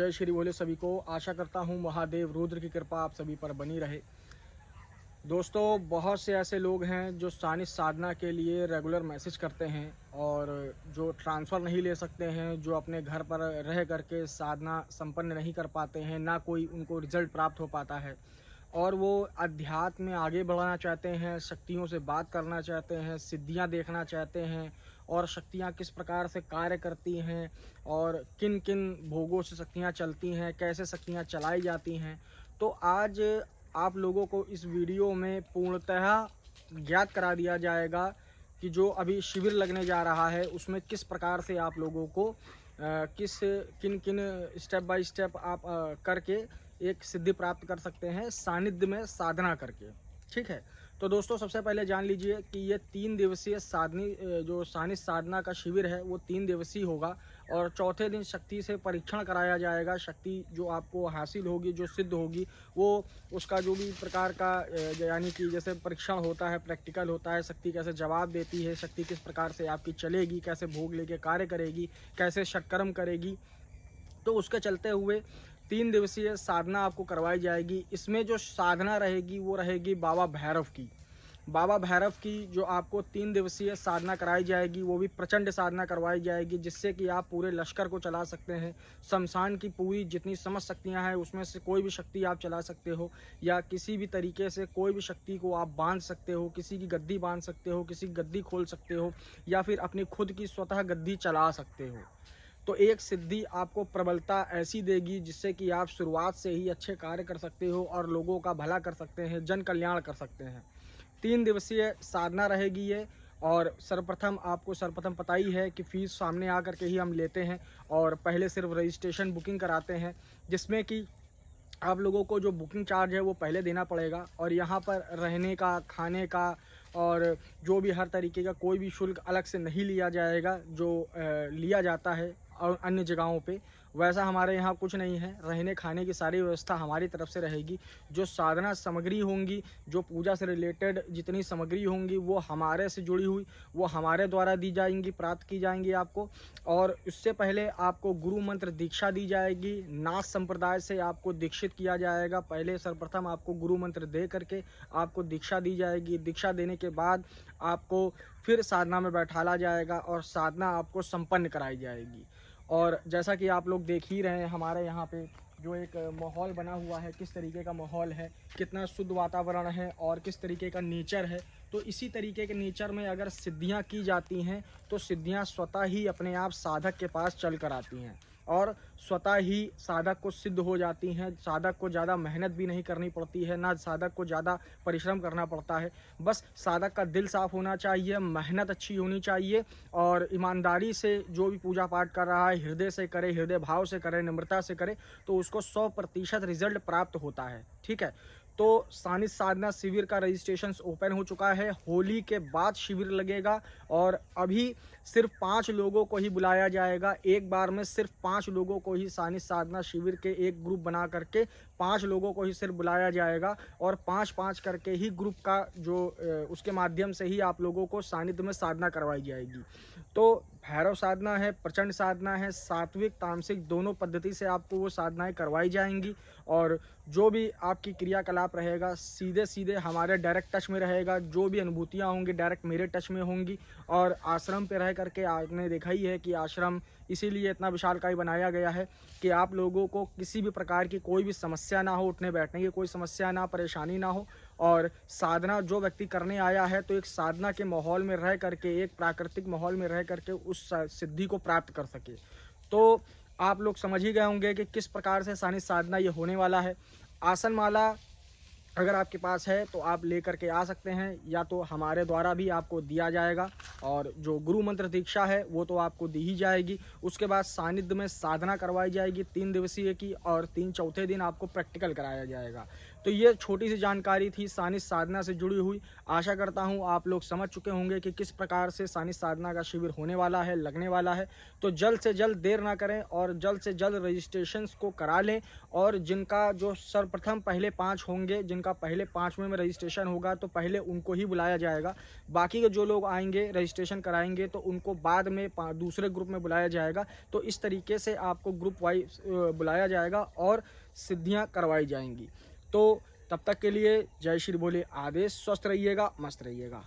जय श्री भोले सभी को। आशा करता हूँ महादेव रुद्र की कृपा आप सभी पर बनी रहे। दोस्तों, बहुत से ऐसे लोग हैं जो सानिध्य साधना के लिए रेगुलर मैसेज करते हैं और जो ट्रांसफ़र नहीं ले सकते हैं, जो अपने घर पर रह करके साधना संपन्न नहीं कर पाते हैं, ना कोई उनको रिजल्ट प्राप्त हो पाता है और वो अध्यात्म में आगे बढ़ना चाहते हैं, शक्तियों से बात करना चाहते हैं, सिद्धियां देखना चाहते हैं और शक्तियां किस प्रकार से कार्य करती हैं और किन किन भोगों से शक्तियां चलती हैं, कैसे शक्तियां चलाई जाती हैं। तो आज आप लोगों को इस वीडियो में पूर्णतः ज्ञात करा दिया जाएगा कि जो अभी शिविर लगने जा रहा है उसमें किस प्रकार से आप लोगों को किन किन स्टेप बाय स्टेप आप करके एक सिद्धि प्राप्त कर सकते हैं सानिध्य में साधना करके। ठीक है, तो दोस्तों सबसे पहले जान लीजिए कि ये 3 दिवसीय जो सानिध्य साधना का शिविर है वो 3 दिवसीय होगा और चौथे दिन शक्ति से परीक्षण कराया जाएगा। शक्ति जो आपको हासिल होगी, जो सिद्ध होगी, वो उसका जो भी प्रकार का यानी कि जैसे परीक्षण होता है, प्रैक्टिकल होता है, शक्ति कैसे जवाब देती है, शक्ति किस प्रकार से आपकी चलेगी, कैसे भोग लेके कार्य करेगी, कैसे षटकर्म करेगी, तो उसके चलते हुए 3 दिवसीय साधना आपको करवाई जाएगी। इसमें जो साधना रहेगी वो रहेगी बाबा भैरव की। बाबा भैरव की जो आपको 3 दिवसीय साधना कराई जाएगी वो भी प्रचंड साधना करवाई जाएगी, जिससे कि आप पूरे लश्कर को चला सकते हैं। शमशान की पूरी जितनी समझ शक्तियाँ हैं उसमें से कोई भी शक्ति आप चला सकते हो या किसी भी तरीके से कोई भी शक्ति को आप बांध सकते हो, किसी की गद्दी बांध सकते हो, किसी की गद्दी खोल सकते हो या फिर अपनी खुद की स्वतः गद्दी चला सकते हो। तो एक सिद्धि आपको प्रबलता ऐसी देगी जिससे कि आप शुरुआत से ही अच्छे कार्य कर सकते हो और लोगों का भला कर सकते हैं, जन कल्याण कर सकते हैं। 3 दिवसीय साधना रहेगी ये और सर्वप्रथम पता ही है कि फ़ीस सामने आकर के ही हम लेते हैं और पहले सिर्फ रजिस्ट्रेशन बुकिंग कराते हैं, जिसमें कि आप लोगों को जो बुकिंग चार्ज है वो पहले देना पड़ेगा और यहाँ पर रहने का, खाने का और जो भी हर तरीके का कोई भी शुल्क अलग से नहीं लिया जाएगा जो लिया जाता है और अन्य जगहों पे। वैसा हमारे यहाँ कुछ नहीं है। रहने खाने की सारी व्यवस्था हमारी तरफ से रहेगी। जो साधना सामग्री होंगी, जो पूजा से रिलेटेड जितनी सामग्री होंगी वो हमारे से जुड़ी हुई, वो हमारे द्वारा दी जाएंगी, प्राप्त की जाएंगी आपको। और इससे पहले आपको गुरु मंत्र दीक्षा दी जाएगी। नाथ संप्रदाय से आपको दीक्षित किया जाएगा। पहले सर्वप्रथम आपको गुरु मंत्र दे करके आपको दीक्षा दी जाएगी। दीक्षा देने के बाद आपको फिर साधना में बैठाला जाएगा और साधना आपको संपन्न कराई जाएगी। और जैसा कि आप लोग देख ही रहे हैं हमारे यहाँ पे जो एक माहौल बना हुआ है, किस तरीके का माहौल है, कितना शुद्ध वातावरण है और किस तरीके का नेचर है। तो इसी तरीके के नेचर में अगर सिद्धियां की जाती हैं तो सिद्धियां स्वतः ही अपने आप साधक के पास चल कर आती हैं और स्वतः ही साधक को सिद्ध हो जाती हैं। साधक को ज़्यादा मेहनत भी नहीं करनी पड़ती है, ना साधक को ज़्यादा परिश्रम करना पड़ता है। बस साधक का दिल साफ होना चाहिए, मेहनत अच्छी होनी चाहिए और ईमानदारी से जो भी पूजा पाठ कर रहा है हृदय से करे, हृदय भाव से करे, नम्रता से करे तो उसको 100% रिजल्ट प्राप्त होता है। ठीक है, तो सानिध्य साधना शिविर का रजिस्ट्रेशन ओपन हो चुका है। होली के बाद शिविर लगेगा और अभी सिर्फ 5 लोगों को ही बुलाया जाएगा। एक बार में सिर्फ 5 लोगों को ही सानिध्य साधना शिविर के एक ग्रुप बना करके 5 लोगों को ही सिर्फ बुलाया जाएगा और 5-5 करके ही ग्रुप का जो उसके माध्यम से ही आप लोगों को सानिध्य में साधना करवाई जाएगी। तो भैरव साधना है, प्रचंड साधना है, सात्विक तामसिक दोनों पद्धति से आपको वो साधनाएं करवाई जाएंगी और जो भी आपकी क्रियाकलाप रहेगा सीधे सीधे हमारे डायरेक्ट टच में रहेगा। जो भी अनुभूतियां होंगी डायरेक्ट मेरे टच में होंगी। और आश्रम पे रह करके आपने देखा ही है कि आश्रम इसीलिए इतना विशालकाय बनाया गया है कि आप लोगों को किसी भी प्रकार की कोई भी समस्या ना हो, उठने बैठने की कोई समस्या ना, परेशानी ना हो। और साधना जो व्यक्ति करने आया है तो एक साधना के माहौल में रह करके, एक प्राकृतिक माहौल में रह करके उस सिद्धि को प्राप्त कर सके। तो आप लोग समझ ही गए होंगे कि किस प्रकार से सानिध्य साधना ये होने वाला है। आसन माला अगर आपके पास है तो आप लेकर के आ सकते हैं, या तो हमारे द्वारा भी आपको दिया जाएगा और जो गुरु मंत्र दीक्षा है वो तो आपको दी ही जाएगी। उसके बाद सानिध्य में साधना करवाई जाएगी 3 दिवसीय की और चौथे दिन आपको प्रैक्टिकल कराया जाएगा। तो ये छोटी सी जानकारी थी सानिध्य साधना से जुड़ी हुई। आशा करता हूँ आप लोग समझ चुके होंगे कि किस प्रकार से सानिध्य साधना का शिविर होने वाला है, लगने वाला है। तो जल्द से जल्द देर ना करें और जल्द से जल्द रजिस्ट्रेशंस को करा लें और जिनका जो सर्वप्रथम पहले 5 होंगे, जिनका पहले 5वें में रजिस्ट्रेशन होगा तो पहले उनको ही बुलाया जाएगा। बाकी के जो लोग आएंगे रजिस्ट्रेशन कराएंगे तो उनको बाद में दूसरे ग्रुप में बुलाया जाएगा। तो इस तरीके से आपको ग्रुप वाइज बुलाया जाएगा और सिद्धियां करवाई जाएंगी। तो तब तक के लिए जय श्री भोले आदेश। स्वस्थ रहिएगा, मस्त रहिएगा।